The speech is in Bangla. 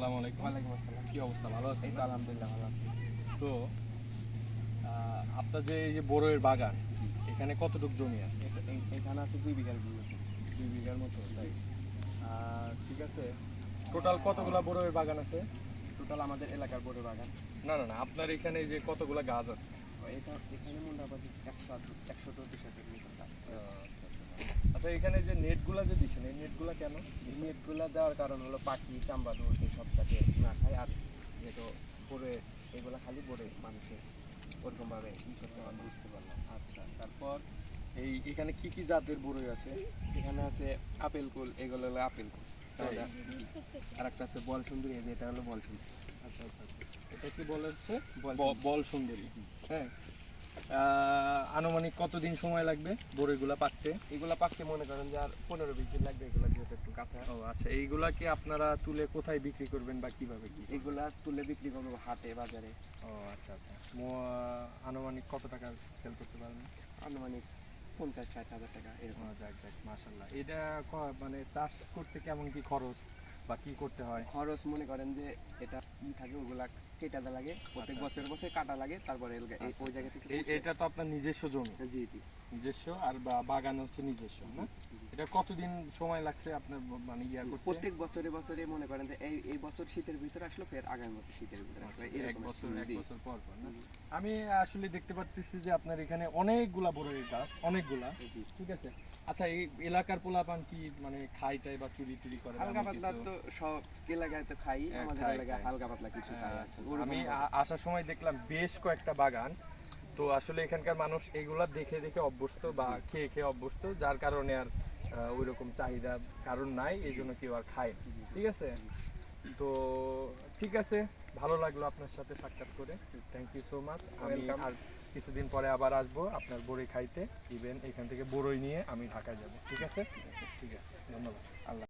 আসসালামু আলাইকুম। ওয়ালাইকুম আসসালাম। কি অবস্থা, ভালো আছেন? এই তো আলহামদুলিল্লাহ ভালো আছি। তো আপনার যে এই যে বড়ইয়ের বাগান, জি। এখানে কতটুকু জমি আছে? এখানে আছে 2 বিঘার মতো। 2 বিঘার মতো, তাই? ঠিক আছে। টোটাল কতগুলা বড়ইয়ের বাগান আছে? টোটাল আমাদের এলাকার বড় বাগান। না না না, আপনার এখানে যে কতগুলা গাছ আছে? এখানে মোটামুটি 100 তো 200 মতো গাছ। আচ্ছা আচ্ছা। আচ্ছা, এখানে যে নেটগুলা যে দিচ্ছেন, এই নেটগুলা কেন? এই নেটগুলো দেওয়ার কারণ হলো পাখি, চাম্বাদু এইসব যাতে না খায়, আর যেহেতু বড়ে এগুলা খালি বড়ে মানুষের ওরকমভাবে করতে পারলাম, বুঝতে পারলাম। আচ্ছা, তারপর এখানে কি কি জাতের বড়ই আছে? এখানে আছে আপেল কুল, এগুলো হলো আপেল কুল। তাই? আর একটা আছে বল সুন্দরী, এটা হলো বল সুন্দরী। আচ্ছা আচ্ছা আচ্ছা। এটা কি বলে হচ্ছে? বল বল সুন্দরী। হ্যাঁ। আনুমানিক কতদিন সময় লাগবে বড়ইগুলা পাকতে? এগুলা পাকতে মনে করেন যে আর 15-20 দিন লাগবে, এগুলা যেহেতু একটু কাঁচা। ও আচ্ছা, এইগুলা কি আপনারা তুলে কোথায় বিক্রি করবেন বা কিভাবে কি? এগুলা তুলে বিক্রি করবো হাটে বাজারে। ও আচ্ছা আচ্ছা। আনুমানিক কত টাকা সেল করতে পারবেন? আনুমানিক 50-60 হাজার টাকা ও এরকম। যাক যাক, মাশাআল্লাহ। এটা মানে চাষ করতে কেমন কি খরচ বা কি করতে হয়? খরচ মনে করেন যে এটা থাকে, ওগুলা কেটে দেওয়া লাগে প্রত্যেক আচ্ছা, বছর কাটা লাগে, তারপরে ওই জায়গা থেকে এটা তো আপনার নিজস্ব জমি? জি জি। নিজস্ব, আর বাগান হচ্ছে নিজস্ব, না? এটা কতদিন সময় লাগছে আপনার মানে ইয়া করতে? প্রত্যেক বছরে বছরে মনে করেন যে এই বছর শীতের ভিতরে আসলো, ফের আগামী বছর শীতের ভিতরে আসলো, এক এরকম বছর জি। পর পর, না? আমি আসলে দেখতে পাচ্ছি যে আপনার এখানে অনেকগুলা বড়ই গাছ, অনেকগুলা। জি। ঠিক আছে। আচ্ছা, এই এলাকার পোলাপান কি মানে খাই টাই বা চুরি টুরি করে? হালকা এমন পাতলা কিছু? তো সব এলাকায় তো খাই, আমাদের খায়, এলাকায় খায়। হালকা পাতলা কিছু খাই। আচ্ছা, আচ্ছা। আমি আসার সময় দেখলাম বেশ কয়েকটা বাগান। তো আসলে এখানকার মানুষ এগুলা দেখে দেখে অভ্যস্ত বা খেয়ে খেয়ে অভ্যস্ত, যার কারণে আর ওই রকম চাহিদা কারণ নাই, এই জন্য কেউ আর খায় না। ঠিক আছে। তো ঠিক আছে, ভালো লাগলো আপনার সাথে সাক্ষাৎ করে। Thank you so much. আমি Welcome. আর কিছুদিন পরে আবার আসবো আপনার বড়ই খাইতে। ইভেন এখান থেকে বড়ই নিয়ে আমি ঢাকায় যাব। ঠিক আছে? ঠিক আছে, ধন্যবাদ। আল্লাহ।